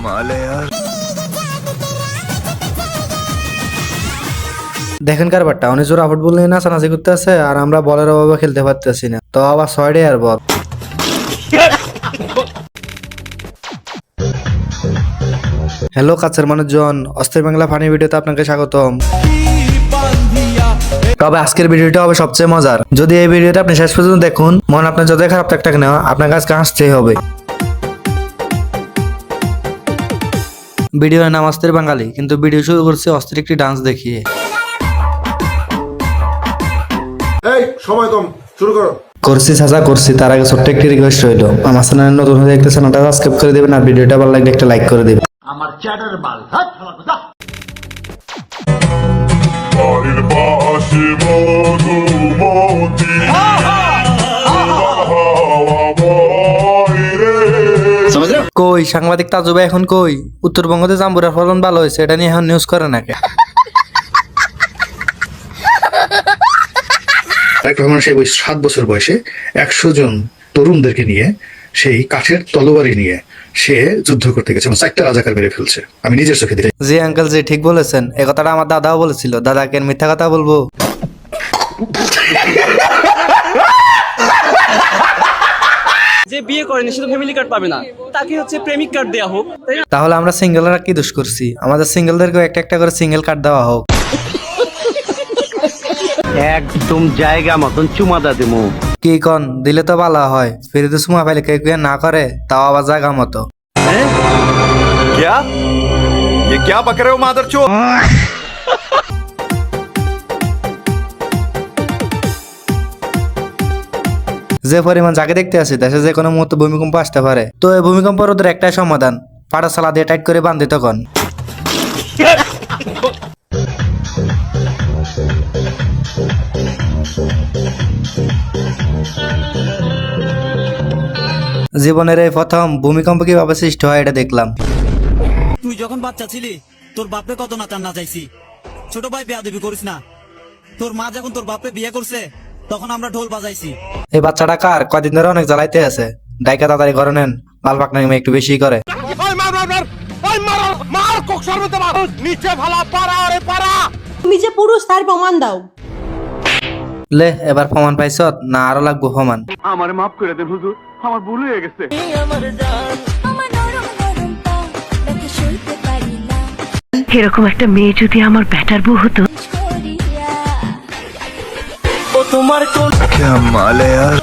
कमाल है यार। দেখেন কারবারটা অনেক জোর আফট বললে নাচানাচি করতে আছে আর আমরা বলের অভাবে খেলতে পারতেছি না, তো আবার 6 আর বল। হ্যালো কাছের মানুষজন, অস্থির বাংলা ফানি ভিডিওতে আপনাকে স্বাগতম। তবে আজকের ভিডিওটা হবে সবচেয়ে মজার। যদি এই ভিডিওটা আপনি শেষ পর্যন্ত দেখুন, মন আপনার যতই খারাপ থাক না আপনার কাছে হাসতেই হবে। ভিডিওর নাম অস্থির বাঙালি, কিন্তু ভিডিও শুরু করছে অস্থির একটি ডান্স দেখিয়ে। এই সময় কম, শুরু করো। করছি সাজা করছি, তার আগে ছোট্ট একটি রিকোয়েস্ট রইল, আমার চ্যানেলে নতুন হয়ে একটা চ্যানেলটা সাবস্ক্রাইব করে দিবেন আর ভিডিওটা ভালো লাগলে একটা লাইক করে দিবেন। আমার চ্যাটার বাল হাত হালা বাড়ির পাশে মধুমতি কই সাংবাদিক তাজু ভাই এখন কই? উত্তরবঙ্গতে জাম্বুরার ফলন ভালো হয়েছে, এটা নিয়ে এখন নিউজ করে নাকি? রহমান সেই 7 বছর বয়সে 100 জন তরুণদেরকে নিয়ে সেই কাঠের তলোয়ারি নিয়ে সে যুদ্ধ করতে গেছে, 4টা রাজাকার মেরে ফেলছে। আমি নিজের চোখে দেখেছি। জি আঙ্কেল জি ঠিক বলেছেন, এ কথাটা আমার দাদাও বলেছিল। দাদাকে মিথ্যা কথা বলবো? যে বিয়ে করেনি সে তো ফ্যামিলি কার্ড পাবে না, তাকে হচ্ছে প্রেমিক কার্ড দেওয়া হোক। তাহলে আমরা সিঙ্গেলরা কি দোষ করছি? আমাদের সিঙ্গেলদেরকেও একটা একটা করে সিঙ্গেল কার্ড দেওয়া হোক। একদম জায়গা মতন চুমাদা দেবো। কি কন দিলে তো ভালো হয়, ফিরে সুমা পাইলে কে কে না করে, তাও আবার জায়গা মতো। क्या ये क्या बक रहे हो मादरचोद? যে পরিমাণ যাকে দেখতে আছে দেশে যে কোনো মুহূর্তে ভূমিকম্প আসতে পারে, তো এই ভূমিকম্প রোধের একটাই সমাধান, পাটাশালা দিয়ে টাইট করে বান্ধি তখন। জীবনের এই প্রথম ভূমিকম্প কিভাবে সৃষ্টি হয় এটা দেখলাম। তুই যখন বাচ্চা ছিলি তোর বাপরে কত নাচান নাচাইছি, ছোট ভাই বেয়াদবি করিস না। তোর মা যখন তোর বাপরে বিয়ে করছে তখন আমরা ঢোল বাজাইছি। এই বাচ্চাটা কার? কদিন ধরে অনেক জ্বালাইতে আছে, ডাইকা তাড়াতাড়ি করে নেন, বাল পাকনা একটু বেশি করে। তুমি যে পুরুষ তার প্রমাণ দাও। লে এবার প্রমাণ পাইছ না আরো লাগবো প্রমাণ? আমার মাফ করে দেন হুজুর, আমার ভুল হয়ে গেছে। এরকম একটা মেয়ে যদি আমার ব্যাটার বউ হতো। क्या माल है यार।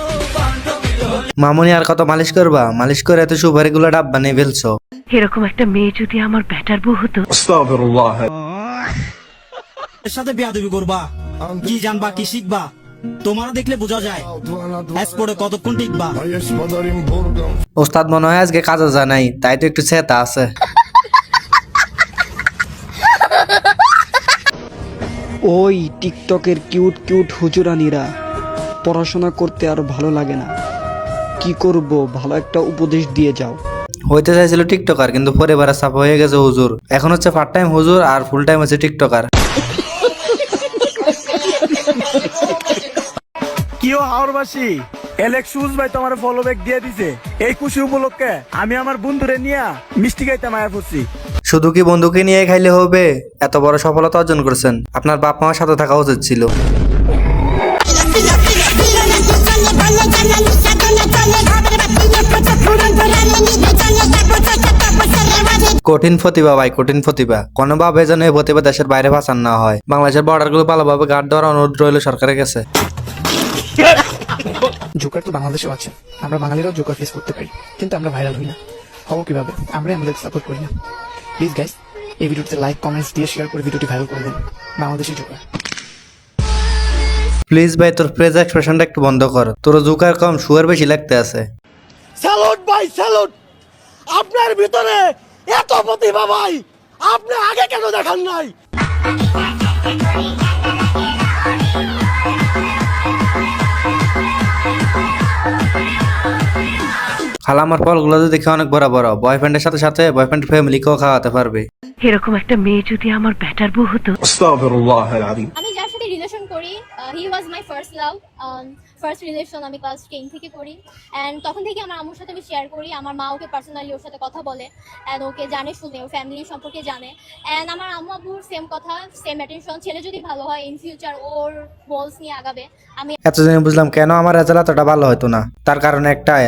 মামুনি আর কত মালিশ করবা? মালিশ করে এত সুপারি গুলো ডাব বানিয়ে ফেলছো। এরকম একটা মেয়ে যদি আমার ব্যাটার বউ হতো। এর সাথে বেয়াদবি করবা, কি জানবা কি শিখবা তোমার দেখলে বোঝা যায় এসপোর্টে কতক্ষণ টিকবা। ওস্তাদ মনে হয় আজকে কাজে যায় নাই, তাই তো একটু চেতা আছে। ওই টিকটকের কিউট কিউট হুজুরানিরা পড়াশোনা করতে আর ভালো লাগে না, কি করব? ভালো একটা উপদেশ দিয়ে যাও। হইতে চাইছিল টিকটকার, কিন্তু পরিবারে চাপ হয়ে গেছে হুজুর। এখন হচ্ছে পার্ট টাইম হুজুর আর ফুল টাইম হচ্ছে টিকটকার। কিও হাওরবাসী, এলেক্স শুজ ভাই তোমার ফলো ব্যাক দিয়ে দিছে। এই খুশি উপলক্ষে আমি আমার বন্ধুরে নিয়ে মিষ্টি খাইতে মায়া পড়ছি। শুধু কি বন্ধুকে নিয়ে খাইলে হবে? এত বড় সফলতা অর্জন করছেন, আপনার বাপ মার সাথে থাকা উচিত ছিল। কঠিন প্রতিভা ভাই, কঠিন প্রতিভা। কোনোভাবে যেন এই প্রতিভা দেশের বাইরে ভাসান না হয়। বাংলাদেশের বর্ডার গুলো ভালোভাবে গার্ড দেওয়ার অনুরোধ রইল সরকারের কাছে। জোকার তো বাংলাদেশেও আছে, আমরা বাঙালিরাও জোকার ফেস করতে পারি, কিন্তু আমরা ভাইরাল হই না। হবো কিভাবে? আমরা আমাদের সাপোর্ট করি না। প্লিজ গাইস, এই ভিডিওতে লাইক কমেন্টস দিয়ে শেয়ার করে ভিডিওটি ভাইরাল করে দেন। বাংলাদেশি জোকার। প্লিজ ভাই তোর ফ্রেজ এক্সপ্রেশনটা একটু বন্ধ কর, তোর জোকার কম শুয়ার বেশি লাগতে আছে। স্যালুট ভাই স্যালুট, আপনার ভিতরে এত প্রতিভা ভাই, আপনি আগে কেন দেখান নাই? খালা আমার ফলগুলো তো দেখে অনেক বড় বড়, বয়ফ্রেন্ডের সাথে সাথে বয়ফ্রেন্ড ফ্যামিলিকেও খাওয়াতে পারবে। এরকম একটা মেয়ে যদি আমার ব্যাটার বউ হতো। আমি যার সাথে রিলেশন করি, he was my first love. First relation আমি ক্লাস 10 থেকে করি অ্যান্ড তখন থেকে আমার আম্মুর সাথে আমি শেয়ার করি। আমার মা ওকে পার্সোনালি ওর সাথে কথা বলে অ্যান্ড ওকে জানে শুনে, ওর ফ্যামিলি সম্পর্কে জানে। অ্যান্ড আমার আম্মু আব্বুর সেম কথা, সেম অ্যাটেনশন। ছেলে যদি ভালো হয় ইন ফিউচার ওর গোলস নিয়ে আগাবে। আমি এতদিনে বুঝলাম কেন আমার রেজাল্ট এতটা ভালো হতো না। তার কারণ একটাই,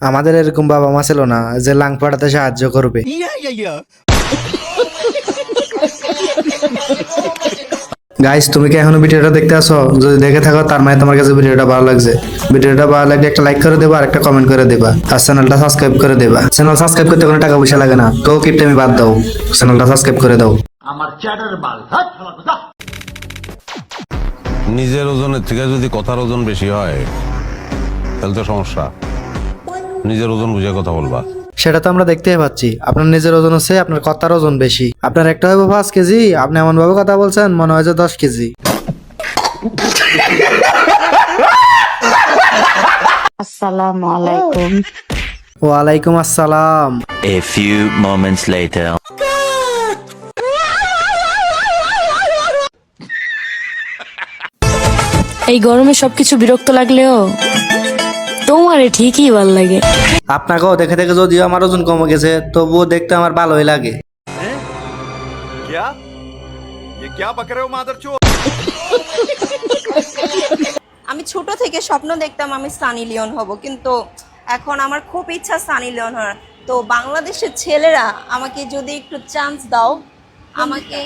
আমাদের এরকম বাবা মা ছিল না যে লাং পড়াতে সাহায্য করবে। গাইস, তুমি কি এখনো ভিডিওটা দেখতে আসো? যদি দেখে থাকো তার মানে তোমার কাছে ভিডিওটা ভালো লাগছে। ভিডিওটা ভালো লাগলে একটা লাইক করে দেবা আর একটা কমেন্ট করে দেবা আর চ্যানেলটা সাবস্ক্রাইব করে দেবা। চ্যানেল সাবস্ক্রাইব করতে কোনো টাকা পয়সা লাগে না, তো কিপটা আমি বাদ দাও, চ্যানেলটা সাবস্ক্রাইব করে দাও। আমার চ্যাটার বাল হাত হালা কথা। নিজের ওজনের থেকে যদি কথার ওজন বেশি হয় তাহলে তো সমস্যা। নিজের ওজন বুঝে কথা বলবা। সেটা তো আমরা দেখতেই পাচ্ছি, আপনার নিজের ওজন হচ্ছে আপনার কথার ওজন বেশি। আপনার একটা হইব 5 কেজি, আপনি এমন ভাবে কথা বলছেন মনে হয় যে 10 কেজি। আসসালামু আলাইকুম। ওয়ালাইকুম আসসালাম। A few moments later. এই গরমে সবকিছু বিরক্ত লাগলেও তোমারে ঠিকই ভাল লাগে। আপনাকেও দেখে দেখে যদিও আমার ওজন কমে গেছে, তবুও দেখতে আমার ভালোই লাগে। क्या ये क्या बक रहे हो मादरचोद? আমি ছোট থেকে স্বপ্ন দেখতাম আমি সানি লিওন হব, কিন্তু এখন আমার খুব ইচ্ছা সানি লিওন হওয়ার। তো বাংলাদেশের ছেলেরা আমাকে যদি একটু চান্স দাও, আমাকে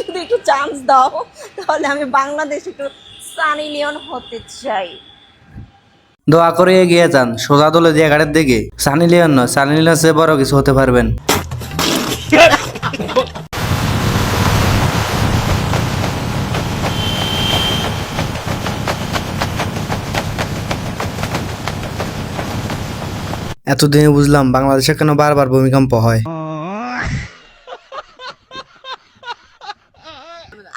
যদি একটু চান্স দাও, তাহলে আমি বাংলাদেশে একটু সানি লিওন হতে চাই। দোয়া করে এগিয়ে যান সোজা দলে দিয়ে গাড়ির দিকে। সানি লিওন নয়, সানি লিওন সে বড় কিছু হতে পারবেন। এতদিনে বুঝলাম বাংলাদেশে কেন বারবার ভূমিকম্প হয়।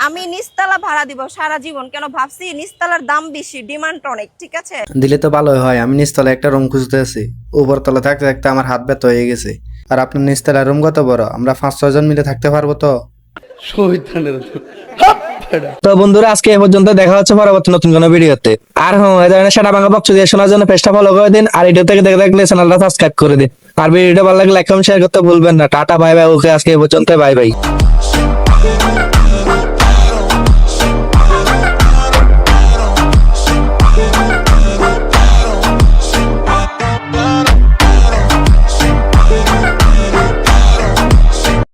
আমি নিচতলা ভাড়া দিব সারা জীবন, কেন ভাবছি নিচতলার দাম বেশি, ডিমান্ড অনেক, ঠিক আছে? দিলে তো ভালোই হয়। আমি নিচতলা একটা রুম খুঁজতে আছি, উপরতলা থাকতে থাকতে আমার হাত ব্যথা হয়ে গেছে। আর আপনার নিচতলা রুম কত বড়? আমরা 5-6 জন মিলে থাকতে পারবো তো? তো বন্ধুরা, আজকে এই পর্যন্ত। দেখা হচ্ছে পরবর্তী নতুন কোনো ভিডিওতে। আর হ্যাঁ, এই ধরনের সেটা বাংলা বক্স দিয়ে শোনার জন্য পেজটা ফলো করে দিন আর ভিডিও থেকে দেখে থাকলে চ্যানেলটা সাবস্ক্রাইব করে দিন। আর ভিডিওটা ভালো লাগলে লাইক কমেন্ট শেয়ার করতে ভুলবেন না। Tata, bye bye. ওকে, আজকে এই পর্যন্ত, বাই বাই।